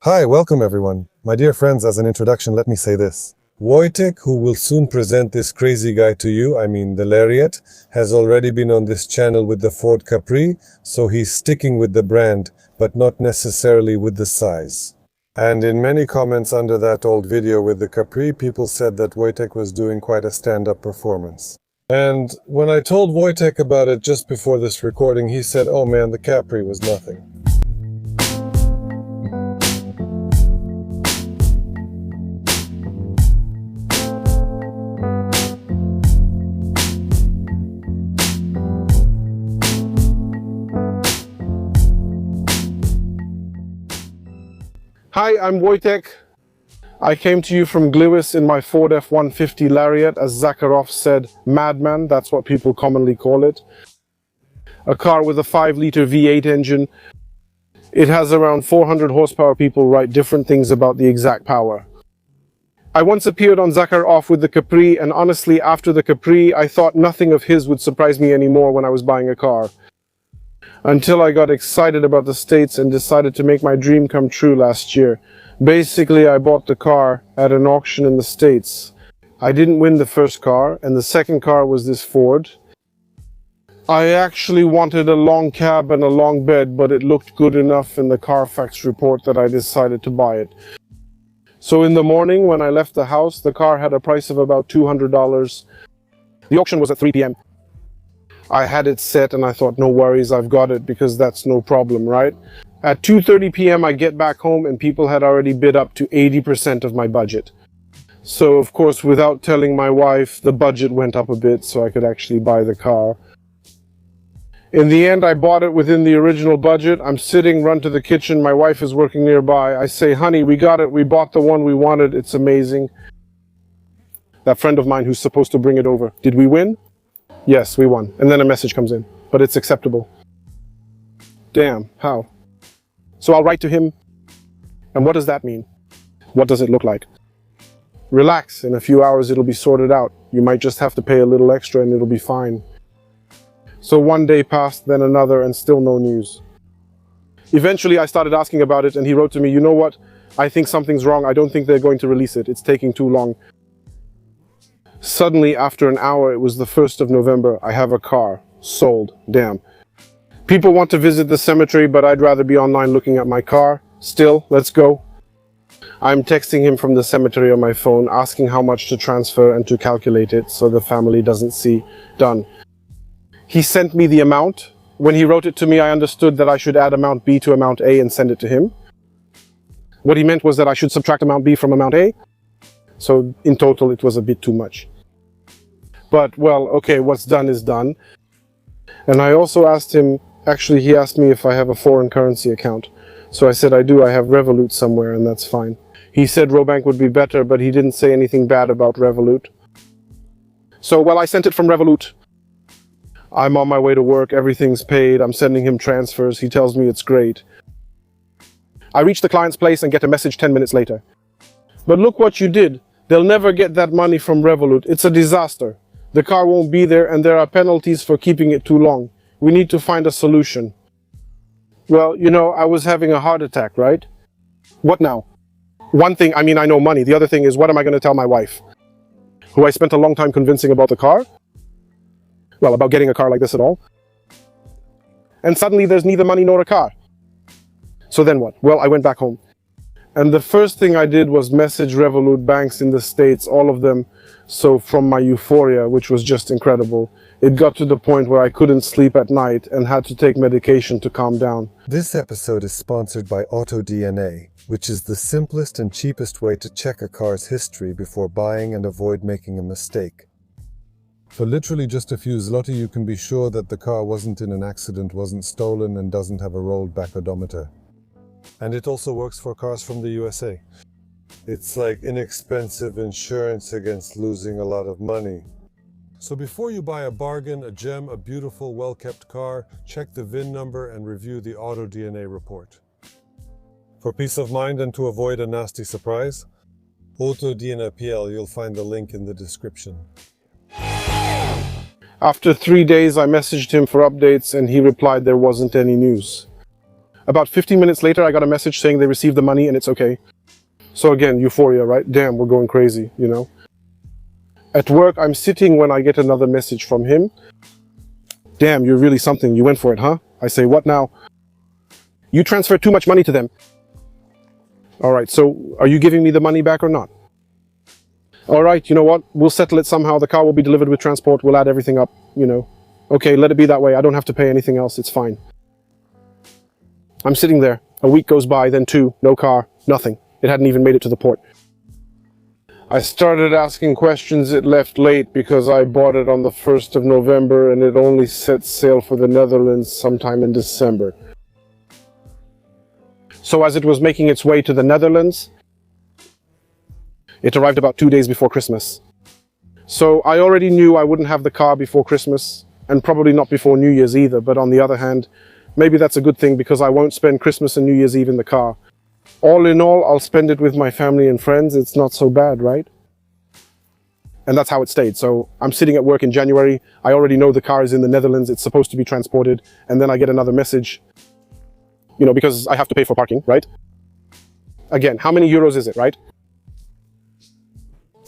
Hi, welcome everyone. My dear friends, as an introduction, let me say this. Wojtek, who will soon present this crazy guy to you, the Lariat, has already been on this channel with the Ford Capri, so he's sticking with the brand, but not necessarily with the size. And in many comments under that old video with the Capri, people said that Wojtek was doing quite a stand-up performance. And when I told Wojtek about it just before this recording, he said, oh man, the Capri was nothing. Hi, I'm Wojtek. I came to you from Gliwice in my Ford F-150 Lariat, as Zakharov said, madman, that's what people commonly call it. A car with a 5-liter V8 engine. It has around 400 horsepower. People write different things about the exact power. I once appeared on Zakharov with the Capri, and honestly, after the Capri, I thought nothing of his would surprise me anymore when I was buying a car. Until I got excited about the States and decided to make my dream come true last year. Basically, I bought the car at an auction in the States. I didn't win the first car, and the second car was this Ford. I actually wanted a long cab and a long bed, but it looked good enough in the Carfax report that I decided to buy it. So in the morning, when I left the house, the car had a price of about $200. The auction was at 3 p.m. I had it set and I thought, no worries, I've got it, because that's no problem, right? At 2:30 p.m. I get back home and people had already bid up to 80% of my budget. So of course, without telling my wife, the budget went up a bit so I could actually buy the car. In the end, I bought it within the original budget. I'm sitting, run to the kitchen, my wife is working nearby. I say, honey, we got it, we bought the one we wanted, it's amazing. That friend of mine who's supposed to bring it over, did we win? Yes, we won. And then a message comes in, but it's acceptable. Damn, how? So I'll write to him. And what does that mean? What does it look like? Relax, in a few hours it'll be sorted out. You might just have to pay a little extra and it'll be fine. So one day passed, then another, and still no news. Eventually I started asking about it and he wrote to me, you know what? I think something's wrong. I don't think they're going to release it. It's taking too long. Suddenly, after an hour, it was the 1st of November, I have a car. Sold. Damn. People want to visit the cemetery, but I'd rather be online looking at my car. Still, let's go. I'm texting him from the cemetery on my phone, asking how much to transfer and to calculate it so the family doesn't see. Done. He sent me the amount. When he wrote it to me, I understood that I should add amount B to amount A and send it to him. What he meant was that I should subtract amount B from amount A. So in total, it was a bit too much. But, well, okay, what's done is done. And I also asked him, actually he asked me if I have a foreign currency account. So I said I do, I have Revolut somewhere, and that's fine. He said Robank would be better, but he didn't say anything bad about Revolut. So, well, I sent it from Revolut. I'm on my way to work, everything's paid, I'm sending him transfers, he tells me it's great. I reach the client's place and get a message 10 minutes later. But look what you did. They'll never get that money from Revolut. It's a disaster. The car won't be there and there are penalties for keeping it too long. We need to find a solution. Well, you know, I was having a heart attack, right? What now? One thing, I know money. The other thing is, what am I going to tell my wife? Who I spent a long time convincing about the car? Well, about getting a car like this at all. And suddenly there's neither money nor a car. So then what? Well, I went back home. And the first thing I did was message Revolut banks in the States, all of them. So from my euphoria, which was just incredible, it got to the point where I couldn't sleep at night and had to take medication to calm down. This episode is sponsored by AutoDNA, which is the simplest and cheapest way to check a car's history before buying and avoid making a mistake. For literally just a few zloty, you can be sure that the car wasn't in an accident, wasn't stolen, and doesn't have a rolled back odometer. And it also works for cars from the USA. It's like inexpensive insurance against losing a lot of money. So before you buy a bargain, a gem, a beautiful, well-kept car, check the VIN number and review the AutoDNA report. For peace of mind and to avoid a nasty surprise, AutoDNA PL, you'll find the link in the description. After 3 days, I messaged him for updates and he replied there wasn't any news. About 15 minutes later, I got a message saying they received the money and it's okay. So again, euphoria, right? Damn, we're going crazy, you know? At work, I'm sitting when I get another message from him. Damn, you're really something. You went for it, huh? I say, what now? You transferred too much money to them. All right, so are you giving me the money back or not? All right, you know what? We'll settle it somehow. The car will be delivered with transport. We'll add everything up, you know. Okay, let it be that way. I don't have to pay anything else. It's fine. I'm sitting there. A week goes by, then two. No car, nothing. It hadn't even made it to the port. I started asking questions. It left late because I bought it on the 1st of November and it only set sail for the Netherlands sometime in December. So as it was making its way to the Netherlands, it arrived about 2 days before Christmas. So I already knew I wouldn't have the car before Christmas and probably not before New Year's either. But on the other hand, maybe that's a good thing because I won't spend Christmas and New Year's Eve in the car. All in all, I'll spend it with my family and friends. It's not so bad, right? And that's how it stayed. So I'm sitting at work in January. I already know the car is in the Netherlands. It's supposed to be transported. And then I get another message, you know, because I have to pay for parking, right? Again, how many euros is it, right?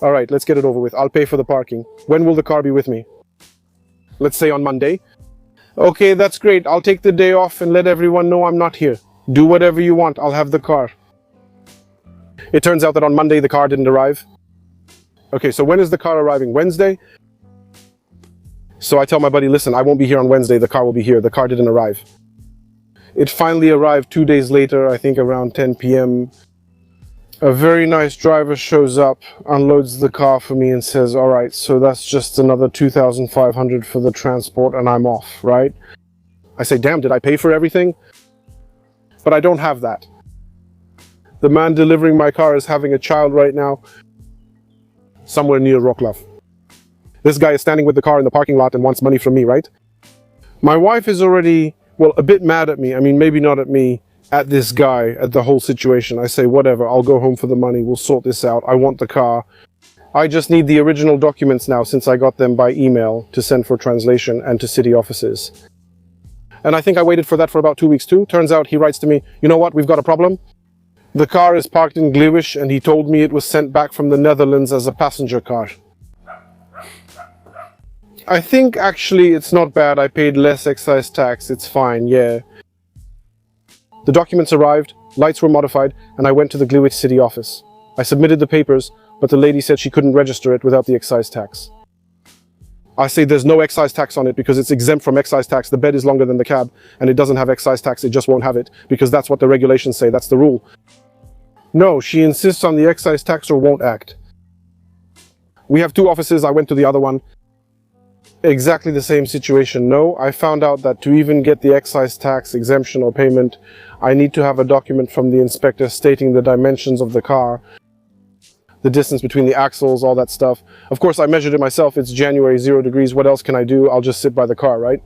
All right, let's get it over with. I'll pay for the parking. When will the car be with me? Let's say on Monday. Okay, that's great. I'll take the day off and let everyone know I'm not here. Do whatever you want. I'll have the car. It turns out that on Monday the car didn't arrive. Okay, so when is the car arriving? Wednesday? So I tell my buddy, listen, I won't be here on Wednesday. The car will be here. The car didn't arrive. It finally arrived 2 days later, I think around 10 p.m. A very nice driver shows up, unloads the car for me and says, all right, so that's just another 2,500 for the transport and I'm off, right? I say, damn, did I pay for everything? But I don't have that. The man delivering my car is having a child right now, somewhere near Wrocław. This guy is standing with the car in the parking lot and wants money from me, right? My wife is already, well, a bit mad at me. I mean, maybe not at me, at this guy, at the whole situation. I say, whatever, I'll go home for the money. We'll sort this out. I want the car. I just need the original documents now since I got them by email to send for translation and to city offices. And I think I waited for that for about 2 weeks too. Turns out he writes to me, you know what, we've got a problem. The car is parked in Gliwice and he told me it was sent back from the Netherlands as a passenger car. I think actually it's not bad. I paid less excise tax. It's fine, yeah. The documents arrived, lights were modified, and I went to the Gliwice city office. I submitted the papers, but the lady said she couldn't register it without the excise tax. I say there's no excise tax on it because it's exempt from excise tax. The bed is longer than the cab and it doesn't have excise tax. It just won't have it because that's what the regulations say. That's the rule. No, she insists on the excise tax or won't act. We have 2 offices. I went to the other one. Exactly the same situation. No, I found out that to even get the excise tax exemption or payment, I need to have a document from the inspector stating the dimensions of the car, the distance between the axles, all that stuff. Of course, I measured it myself. It's January, 0 degrees. What else can I do? I'll just sit by the car, right?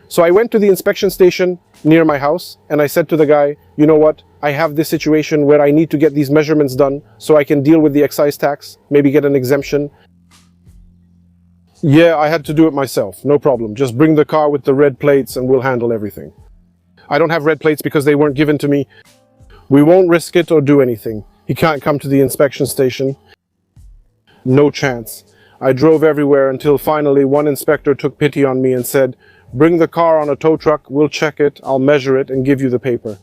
So I went to the inspection station near my house and I said to the guy, you know what? I have this situation where I need to get these measurements done so I can deal with the excise tax, maybe get an exemption. Yeah, I had to do it myself. No problem. Just bring the car with the red plates and we'll handle everything. I don't have red plates because they weren't given to me. We won't risk it or do anything. He can't come to the inspection station. No chance. I drove everywhere until finally one inspector took pity on me and said, bring the car on a tow truck, we'll check it, I'll measure it and give you the paper.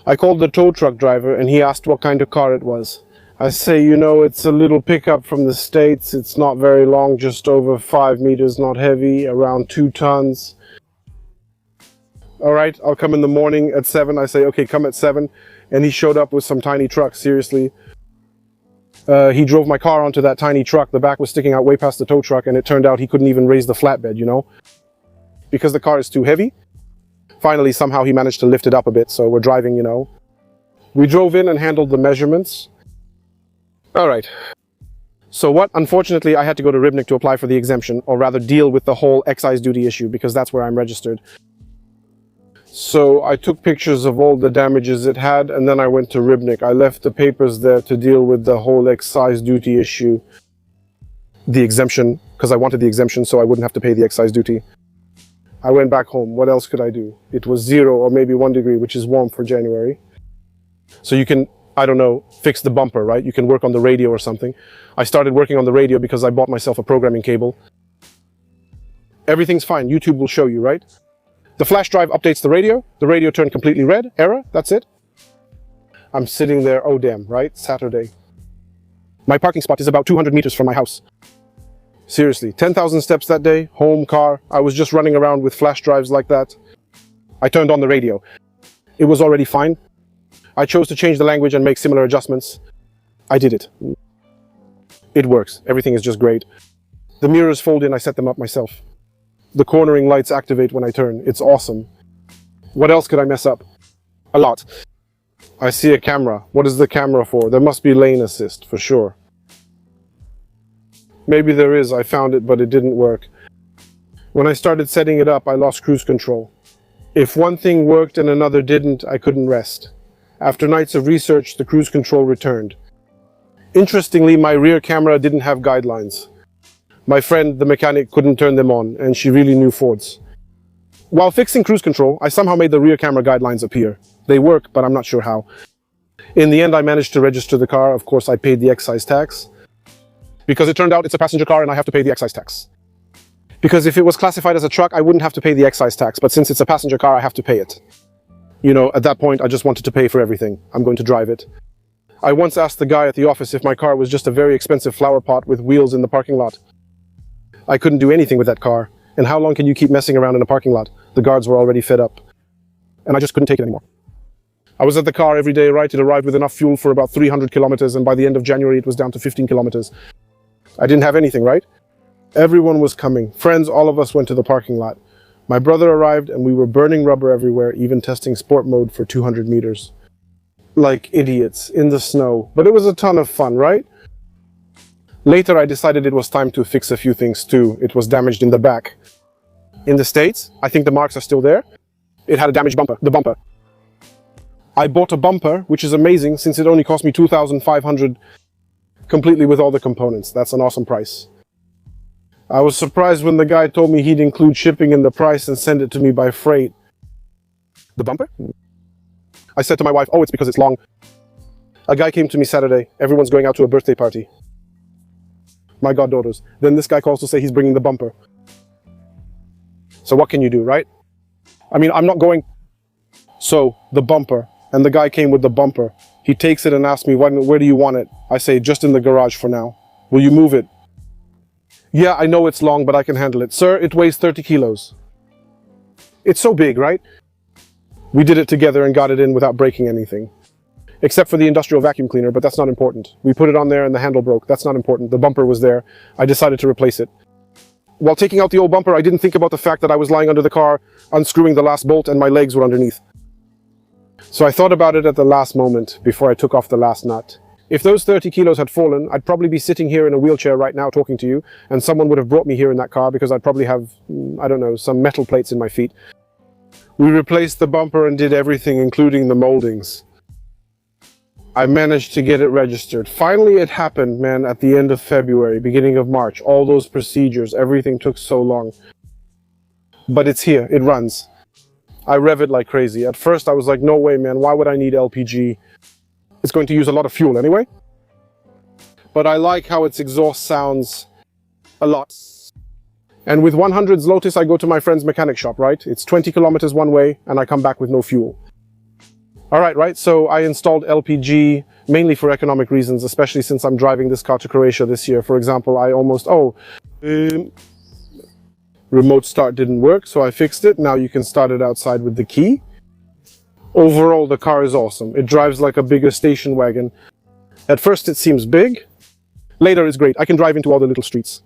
I called the tow truck driver and he asked what kind of car it was. I say, you know, it's a little pickup from the States. It's not very long, just over 5 meters, not heavy, around 2 tons. All right, I'll come in the morning at 7. I say, okay, come at 7. And he showed up with some tiny truck, seriously. He drove my car onto that tiny truck. The back was sticking out way past the tow truck, and it turned out he couldn't even raise the flatbed, you know, because the car is too heavy. Finally, somehow he managed to lift it up a bit, so we're driving, you know. We drove in and handled the measurements. All right. So what? Unfortunately, I had to go to Rybnik to apply for the exemption, or rather deal with the whole excise duty issue, because that's where I'm registered. So I took pictures of all the damages it had, and then I went to Rybnik. I left the papers there to deal with the whole excise duty issue. The exemption, because I wanted the exemption so I wouldn't have to pay the excise duty. I went back home. What else could I do? It was 0 or maybe 1 degree, which is warm for January. So you can, I don't know, fix the bumper, right? You can work on the radio or something. I started working on the radio because I bought myself a programming cable. Everything's fine. YouTube will show you, right? The flash drive updates the radio turned completely red, error, that's it. I'm sitting there, oh damn, right? Saturday. My parking spot is about 200 meters from my house. Seriously, 10,000 steps that day, home, car. I was just running around with flash drives like that. I turned on the radio. It was already fine. I chose to change the language and make similar adjustments. I did it. It works. Everything is just great. The mirrors fold in, I set them up myself. The cornering lights activate when I turn. It's awesome. What else could I mess up? A lot. I see a camera. What is the camera for? There must be lane assist, for sure. Maybe there is. I found it, but it didn't work. When I started setting it up, I lost cruise control. If one thing worked and another didn't, I couldn't rest. After nights of research, the cruise control returned. Interestingly, my rear camera didn't have guidelines. My friend, the mechanic, couldn't turn them on, and she really knew Fords. While fixing cruise control, I somehow made the rear camera guidelines appear. They work, but I'm not sure how. In the end, I managed to register the car. Of course, I paid the excise tax. Because it turned out it's a passenger car and I have to pay the excise tax. Because if it was classified as a truck, I wouldn't have to pay the excise tax. But since it's a passenger car, I have to pay it. You know, at that point, I just wanted to pay for everything. I'm going to drive it. I once asked the guy at the office if my car was just a very expensive flower pot with wheels in the parking lot. I couldn't do anything with that car. And how long can you keep messing around in a parking lot? The guards were already fed up. And I just couldn't take it anymore. I was at the car every day, right? It arrived with enough fuel for about 300 kilometers, and by the end of January, it was down to 15 kilometers. I didn't have anything, right? Everyone was coming. Friends, all of us went to the parking lot. My brother arrived, and we were burning rubber everywhere, even testing sport mode for 200 meters. Like idiots, in the snow. But it was a ton of fun, right? Later, I decided it was time to fix a few things too. It was damaged in the back. In the States, I think the marks are still there. It had a damaged bumper, the bumper. I bought a bumper, which is amazing since it only cost me $2,500 completely with all the components. That's an awesome price. I was surprised when the guy told me he'd include shipping in the price and send it to me by freight. The bumper? I said to my wife, oh, it's because it's long. A guy came to me Saturday. Everyone's going out to a birthday party. My goddaughters. Then this guy calls to say he's bringing the bumper. So what can you do, right? I mean, I'm not going... So, the bumper. And the guy came with the bumper. He takes it and asks me, where do you want it? I say, just in the garage for now. Will you move it? Yeah, I know it's long, but I can handle it. Sir, it weighs 30 kilos. It's so big, right? We did it together and got it in without breaking anything. Except for the industrial vacuum cleaner, but that's not important. We put it on there and the handle broke. That's not important. The bumper was there. I decided to replace it. While taking out the old bumper, I didn't think about the fact that I was lying under the car, unscrewing the last bolt, and my legs were underneath. So I thought about it at the last moment, before I took off the last nut. If those 30 kilos had fallen, I'd probably be sitting here in a wheelchair right now talking to you, and someone would have brought me here in that car because I'd probably have, I don't know, some metal plates in my feet. We replaced the bumper and did everything, including the moldings. I managed to get it registered. Finally, it happened, man, at the end of February, beginning of March. All those procedures, everything took so long. But it's here, it runs. I rev it like crazy. At first, I was like, no way, man, why would I need LPG? It's going to use a lot of fuel anyway. But I like how its exhaust sounds a lot. And with 100 zlotys, I go to my friend's mechanic shop, right? It's 20 kilometers one way, and I come back with no fuel. All right, so I installed LPG mainly for economic reasons, especially since I'm driving this car to Croatia this year. For example, I almost, remote start didn't work, so I fixed it. Now you can start it outside with the key. Overall, the car is awesome. It drives like a bigger station wagon. At first, it seems big. Later, it's great. I can drive into all the little streets.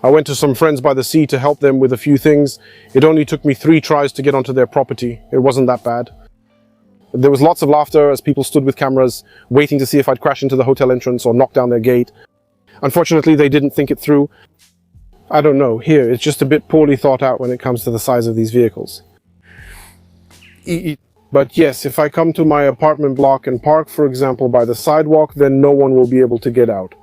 I went to some friends by the sea to help them with a few things. It only took me 3 tries to get onto their property. It wasn't that bad. There was lots of laughter as people stood with cameras, waiting to see if I'd crash into the hotel entrance or knock down their gate. Unfortunately, they didn't think it through. I don't know. Here, it's just a bit poorly thought out when it comes to the size of these vehicles. But yes, if I come to my apartment block and park, for example, by the sidewalk, then no one will be able to get out.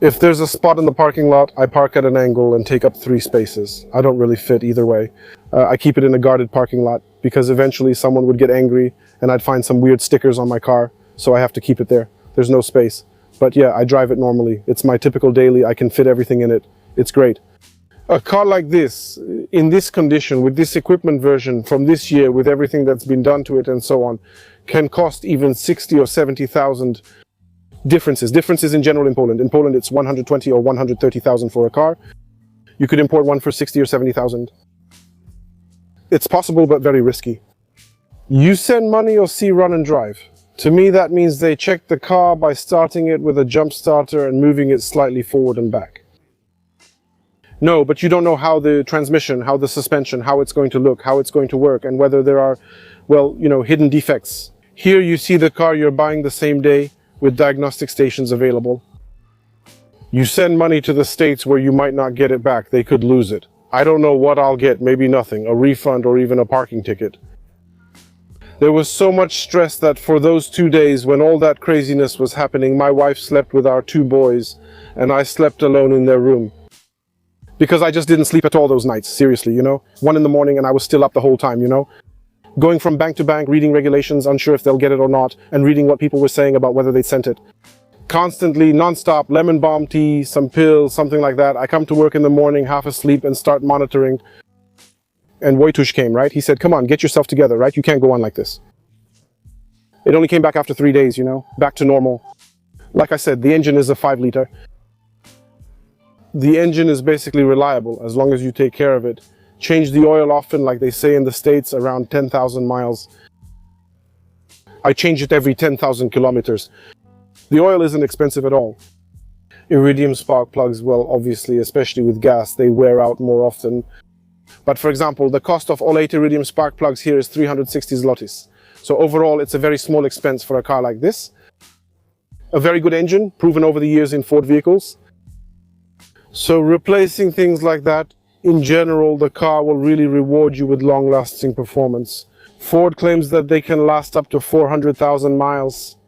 If there's a spot in the parking lot, I park at an angle and take up 3 spaces. I don't really fit either way. I keep it in a guarded parking lot because eventually someone would get angry and I'd find some weird stickers on my car, so I have to keep it there. There's no space. But yeah, I drive it normally. It's my typical daily. I can fit everything in it. It's great. A car like this, in this condition, with this equipment version from this year, with everything that's been done to it and so on, can cost even 60 or 70,000. Differences in general in Poland. In Poland, it's 120 or 130,000 for a car. You could import one for 60 or 70,000. It's possible, but very risky. You send money or see run and drive. To me, that means they check the car by starting it with a jump starter and moving it slightly forward and back. No, but you don't know how the transmission, how the suspension, how it's going to look, how it's going to work, and whether there are, well, hidden defects. Here you see the car you're buying the same day, with diagnostic stations available. You send money to the States where you might not get it back. They could lose it. I don't know what I'll get, maybe nothing, a refund or even a parking ticket. There was so much stress that for those 2 days when all that craziness was happening, my wife slept with our 2 boys and I slept alone in their room. Because I just didn't sleep at all those nights, seriously, 1 in the morning and I was still up the whole time, Going from bank to bank, reading regulations, unsure if they'll get it or not, and reading what people were saying about whether they'd sent it. Constantly, non-stop, lemon balm tea, some pills, something like that. I come to work in the morning, half asleep, and start monitoring. And Wojtuś came, right? He said, come on, get yourself together, right? You can't go on like this. It only came back after 3 days, back to normal. Like I said, the engine is a 5-liter. The engine is basically reliable as long as you take care of it. Change the oil often, like they say in the States, around 10,000 miles. I change it every 10,000 kilometers. The oil isn't expensive at all. Iridium spark plugs, well, obviously, especially with gas, they wear out more often. But for example, the cost of all 8 iridium spark plugs here is 360 zlotys. So overall, it's a very small expense for a car like this. A very good engine, proven over the years in Ford vehicles. So replacing things like that, in general, the car will really reward you with long-lasting performance. Ford claims that they can last up to 400,000 miles.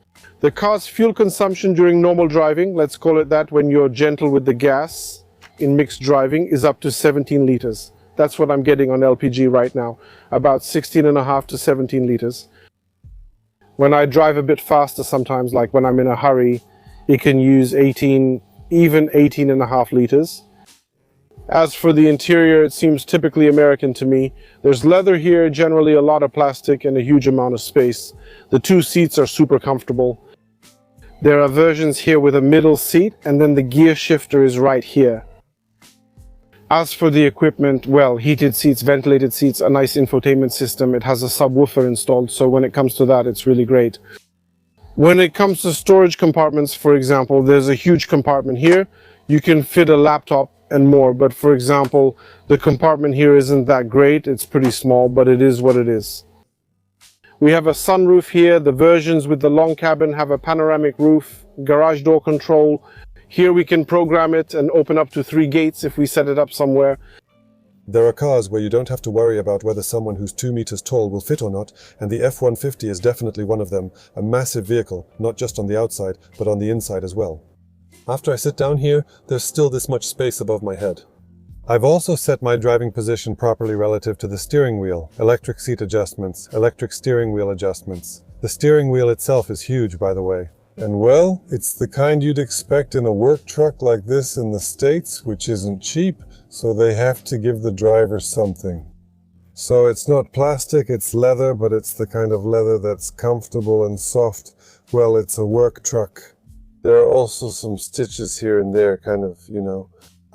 The car's fuel consumption during normal driving, let's call it that, when you're gentle with the gas in mixed driving, is up to 17 liters. That's what I'm getting on LPG right now, about 16.5 to 17 liters. When I drive a bit faster sometimes, like when I'm in a hurry, it can use 18, even 18.5 liters. As for the interior, it seems typically American to me. There's leather here, generally a lot of plastic and a huge amount of space. The 2 seats are super comfortable. There are versions here with a middle seat and then the gear shifter is right here. As for the equipment, well, heated seats, ventilated seats, a nice infotainment system. It has a subwoofer installed, so when it comes to that, it's really great. When it comes to storage compartments, for example, there's a huge compartment here. You can fit a laptop and more, but for example, the compartment here isn't that great. It's pretty small, but it is what it is. We have a sunroof here. The versions with the long cabin have a panoramic roof, garage door control. Here we can program it and open up to 3 gates if we set it up somewhere. There are cars where you don't have to worry about whether someone who's 2 meters tall will fit or not, and the F-150 is definitely one of them, a massive vehicle, not just on the outside, but on the inside as well. After I sit down here, there's still this much space above my head. I've also set my driving position properly relative to the steering wheel, electric seat adjustments, electric steering wheel adjustments. The steering wheel itself is huge, by the way. And well, it's the kind you'd expect in a work truck like this in the States, which isn't cheap, so they have to give the driver something. So it's not plastic, it's leather, but it's the kind of leather that's comfortable and soft. Well, it's a work truck. There are also some stitches here and there, kind of,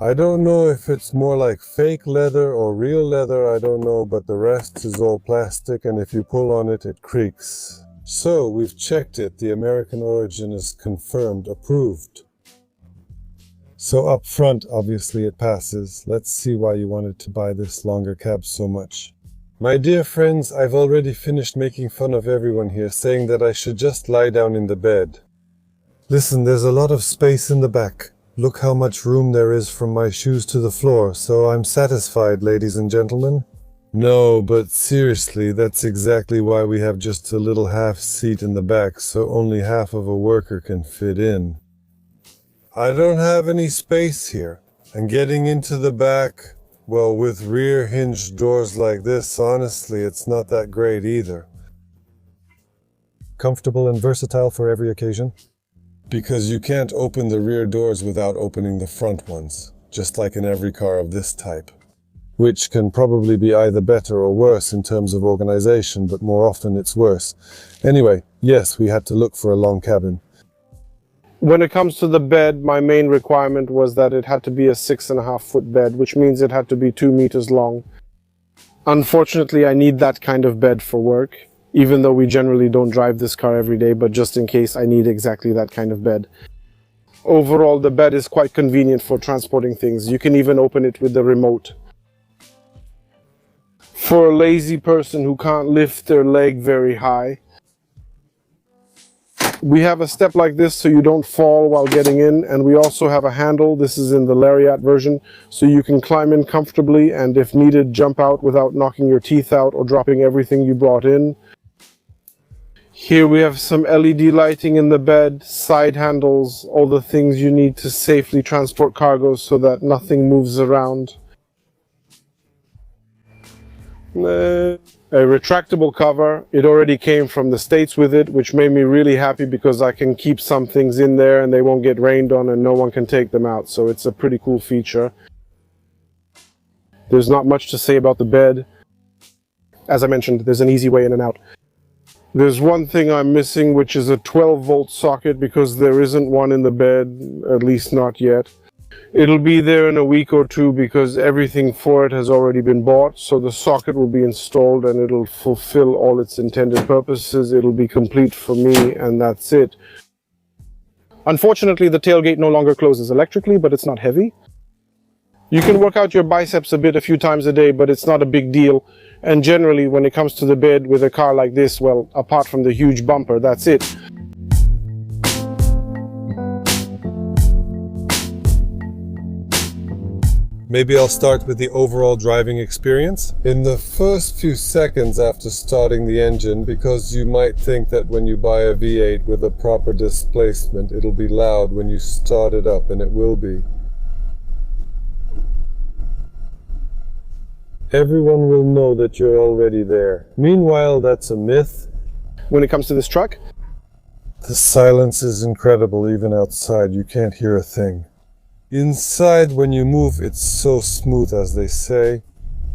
I don't know if it's more like fake leather or real leather, I don't know, but the rest is all plastic, and if you pull on it, it creaks. So, we've checked it. The American origin is confirmed, approved. So up front, obviously it passes. Let's see why you wanted to buy this longer cab so much. My dear friends, I've already finished making fun of everyone here, saying that I should just lie down in the bed. Listen, there's a lot of space in the back. Look how much room there is from my shoes to the floor, so I'm satisfied, ladies and gentlemen. No, but seriously, that's exactly why we have just a little half seat in the back, so only half of a worker can fit in. I don't have any space here. And getting into the back, well, with rear hinged doors like this, honestly, it's not that great either. Comfortable and versatile for every occasion? Because you can't open the rear doors without opening the front ones, just like in every car of this type. Which can probably be either better or worse in terms of organization, but more often it's worse. Anyway, yes, we had to look for a long cabin. When it comes to the bed, my main requirement was that it had to be a 6.5-foot bed, which means it had to be 2 meters long. Unfortunately, I need that kind of bed for work, even though we generally don't drive this car every day, but just in case I need exactly that kind of bed. Overall, the bed is quite convenient for transporting things. You can even open it with the remote. For a lazy person who can't lift their leg very high, we have a step like this so you don't fall while getting in, and we also have a handle. This is in the Lariat version, so you can climb in comfortably and if needed jump out without knocking your teeth out or dropping everything you brought in. Here we have some LED lighting in the bed, side handles, all the things you need to safely transport cargo so that nothing moves around. A retractable cover. It already came from the States with it, which made me really happy because I can keep some things in there and they won't get rained on and no one can take them out. So it's a pretty cool feature. There's not much to say about the bed. As I mentioned, there's an easy way in and out. There's one thing I'm missing, which is a 12-volt socket, because there isn't one in the bed, at least not yet. It'll be there in a week or two because everything for it has already been bought, so the socket will be installed and it'll fulfill all its intended purposes. It'll be complete for me and that's it. Unfortunately, the tailgate no longer closes electrically, but it's not heavy. You can work out your biceps a bit a few times a day, but it's not a big deal. And generally, when it comes to the bed with a car like this, well, apart from the huge bumper, that's it. Maybe I'll start with the overall driving experience. In the first few seconds after starting the engine, because you might think that when you buy a V8 with a proper displacement, it'll be loud when you start it up, and it will be. Everyone will know that you're already there. Meanwhile, that's a myth. When it comes to this truck, The silence is incredible. Even outside, you can't hear a thing. Inside, when you move, it's so smooth, as they say.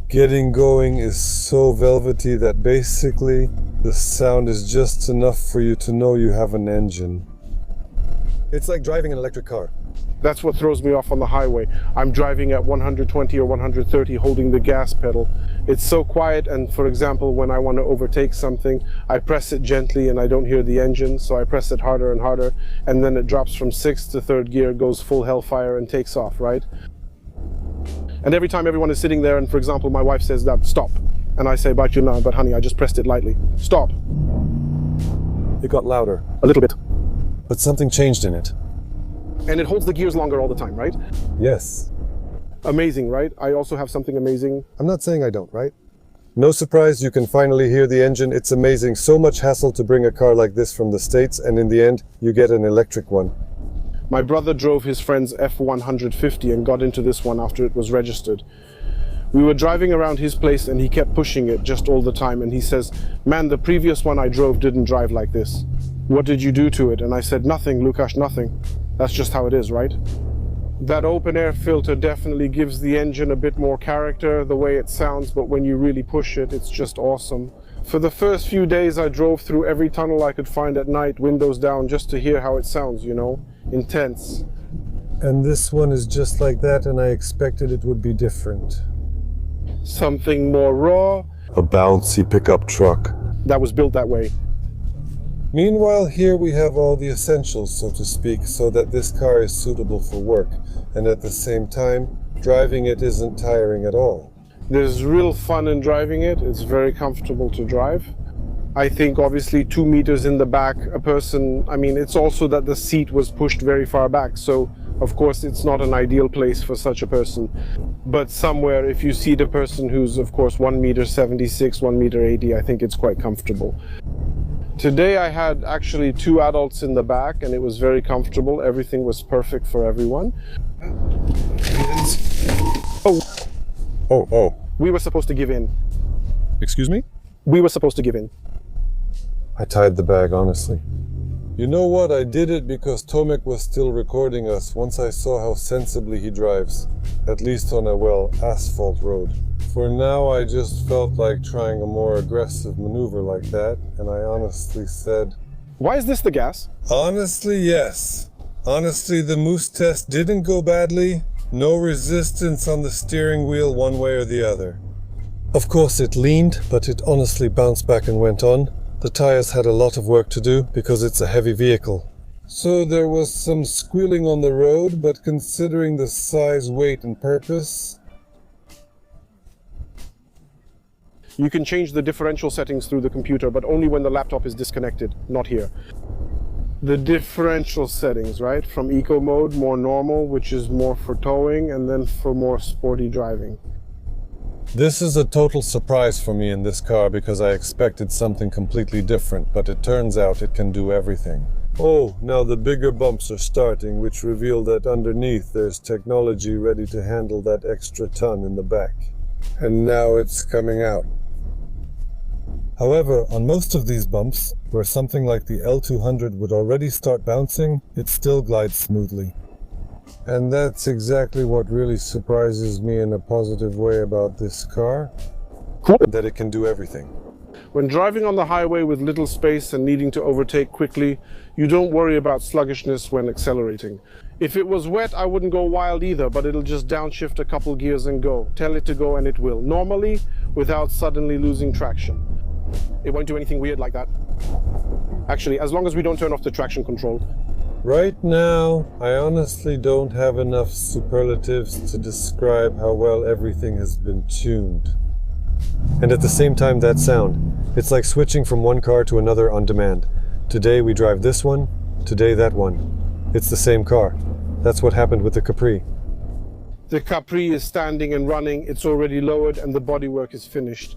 Getting going is so velvety that basically the sound is just enough for you to know you have an engine. It's like driving an electric car. that's what throws me off on the highway. I'm driving at 120 or 130 holding the gas pedal. It's so quiet, and for example, when I want to overtake something, I press it gently and I don't hear the engine, so I press it harder and harder, and then it drops from 6th to 3rd gear, goes full hellfire and takes off, right? And every time everyone is sitting there and, for example, my wife says that, stop. And I say, but you know, but honey, I just pressed it lightly. Stop. It got louder. A little bit. But something changed in it. And it holds the gears longer all the time, right? Yes. Amazing, right? I also have something amazing. I'm not saying I don't, right? No surprise, you can finally hear the engine. It's amazing. So much hassle to bring a car like this from the States, and in the end, you get an electric one. My brother drove his friend's F-150 and got into this one after it was registered. We were driving around his place and he kept pushing it just all the time, and he says, man, the previous one I drove didn't drive like this. What did you do to it? And I said, nothing, Lukasz, nothing. That's just how it is, right? That open air filter definitely gives the engine a bit more character, the way it sounds, but when you really push it, it's just awesome. For the first few days, I drove through every tunnel I could find at night, windows down, just to hear how it sounds, you know? Intense. And this one is just like that, and I expected it would be different. Something more raw. A bouncy pickup truck. That was built that way. Meanwhile, here we have all the essentials, so to speak, so that this car is suitable for work, and at the same time, driving it isn't tiring at all. There's real fun in driving it. It's very comfortable to drive. I think obviously 2 meters in the back, a person, I mean, it's also that the seat was pushed very far back, so of course it's not an ideal place for such a person. But somewhere, if you see the person who's of course 1 meter 76, 1 meter 80, I think it's quite comfortable. Today I had actually 2 adults in the back and it was very comfortable. Everything was perfect for everyone. Oh. We were supposed to give in. Excuse me? We were supposed to give in. I tied the bag, honestly. You know what? I did it because Tomek was still recording us once I saw how sensibly he drives. At least on a, asphalt road. For now, I just felt like trying a more aggressive maneuver like that, and I honestly said, Why is this the gas? honestly, yes. Honestly, the moose test didn't go badly. No resistance on the steering wheel one way or the other. Of course it leaned, but it honestly bounced back and went on. The tires had a lot of work to do because it's a heavy vehicle. So there was some squealing on the road, but considering the size, weight, and purpose... You can change the differential settings through the computer, but only when the laptop is disconnected, not here. The differential settings, right? From eco mode, more normal, which is more for towing, and then for more sporty driving. This is a total surprise for me in this car because I expected something completely different, but it turns out it can do everything. Oh, now the bigger bumps are starting, which reveal that underneath there's technology ready to handle that extra ton in the back. And now it's coming out. However, on most of these bumps, where something like the L200 would already start bouncing, it still glides smoothly. And that's exactly what really surprises me in a positive way about this car. Cool. That it can do everything. When driving on the highway with little space and needing to overtake quickly, you don't worry about sluggishness when accelerating. If it was wet, I wouldn't go wild either, but it'll just downshift a couple gears and go. Tell it to go and it will. Normally, without suddenly losing traction. It won't do anything weird like that. Actually, as long as we don't turn off the traction control. Right now, I honestly don't have enough superlatives to describe how well everything has been tuned. And at the same time, that sound. It's like switching from one car to another on demand. Today we drive this one, today that one. It's the same car. That's what happened with the Capri. The Capri is standing and running, it's already lowered and the bodywork is finished.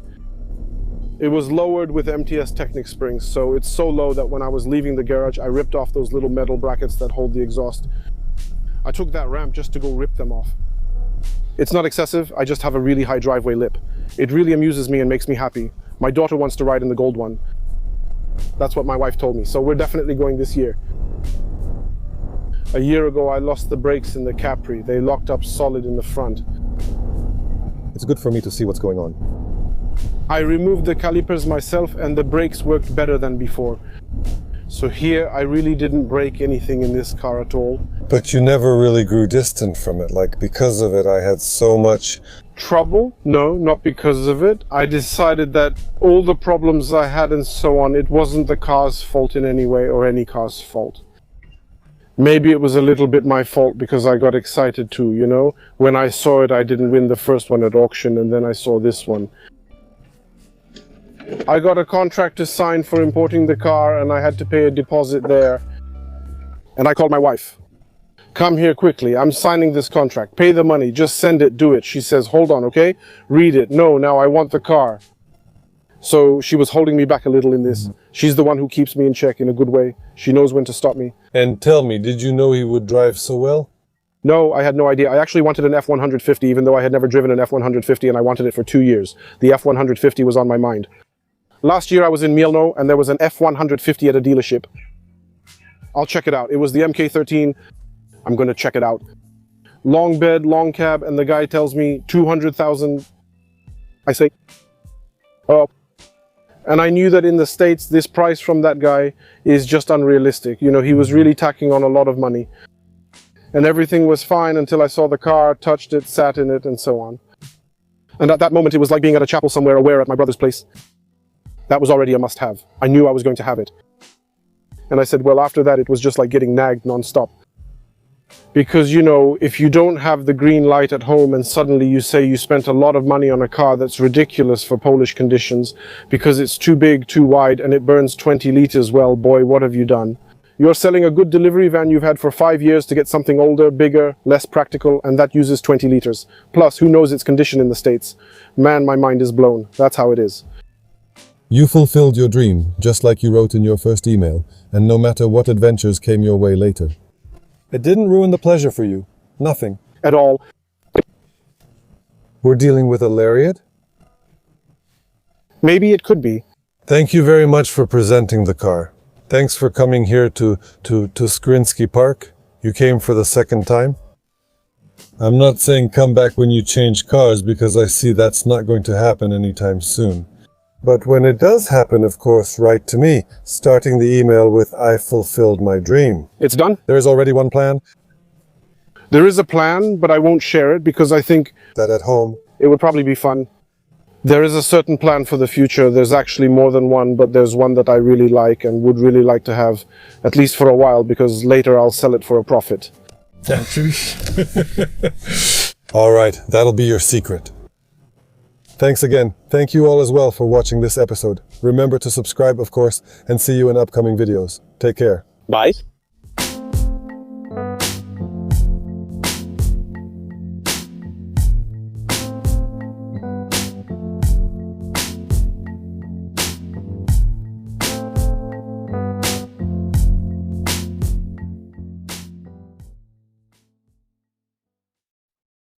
It was lowered with MTS Technic springs, so it's so low that when I was leaving the garage, I ripped off those little metal brackets that hold the exhaust. I took that ramp just to go rip them off. It's not excessive, I just have a really high driveway lip. It really amuses me and makes me happy. My daughter wants to ride in the gold one. That's what my wife told me, so we're definitely going this year. A year ago, I lost the brakes in the Capri. They locked up solid in the front. It's good for me to see what's going on. I removed the calipers myself and the brakes worked better than before. So here, I really didn't break anything in this car at all. But you never really grew distant from it, like because of it I had so much... Trouble? No, not because of it. I decided that all the problems I had and so on, it wasn't the car's fault in any way or any car's fault. Maybe it was a little bit my fault because I got excited too, you know? When I saw it, I didn't win the first one at auction and then I saw this one. I got a contract to sign for importing the car and I had to pay a deposit there. And I called my wife. Come here quickly, I'm signing this contract. Pay the money, just send it, do it. She says, hold on, okay? Read it. No, now I want the car. So she was holding me back a little in this. She's the one who keeps me in check in a good way. She knows when to stop me. And tell me, did you know he would drive so well? No, I had no idea. I actually wanted an F-150 even though I had never driven an F-150 and I wanted it for 2 years. The F-150 was on my mind. Last year I was in Mielno and there was an F-150 at a dealership. I'll check it out. It was the MK13. I'm going to check it out. Long bed, long cab, and the guy tells me 200,000. I say, oh. And I knew that in the States, this price from that guy is just unrealistic. You know, he was really tacking on a lot of money. And everything was fine until I saw the car, touched it, sat in it, and so on. And at that moment, it was like being at a chapel somewhere aware at my brother's place. That was already a must-have. I knew I was going to have it. And I said, well, after that, it was just like getting nagged non-stop. Because, you know, if you don't have the green light at home and suddenly you say you spent a lot of money on a car that's ridiculous for Polish conditions because it's too big, too wide, and it burns 20 liters, well, boy, what have you done? You're selling a good delivery van you've had for 5 years to get something older, bigger, less practical, and that uses 20 liters. Plus, who knows its condition in the States? Man, my mind is blown. That's how it is. You fulfilled your dream, just like you wrote in your first email, and no matter what adventures came your way later. It didn't ruin the pleasure for you. Nothing. At all. We're dealing with a Lariat? Maybe it could be. Thank you very much for presenting the car. Thanks for coming here to Skrinsky Park. You came for the second time? I'm not saying come back when you change cars because I see that's not going to happen anytime soon. But when it does happen, of course, write to me, starting the email with "I fulfilled my dream." It's done? There is already one plan? There is a plan, but I won't share it because I think That at home? it would probably be fun. There is a certain plan for the future. There's actually more than one, but there's one that I really like and would really like to have, at least for a while, because later I'll sell it for a profit. All right, that'll be your secret. Thanks again. Thank you all as well for watching this episode. Remember to subscribe, of course, and see you in upcoming videos. Take care. Bye.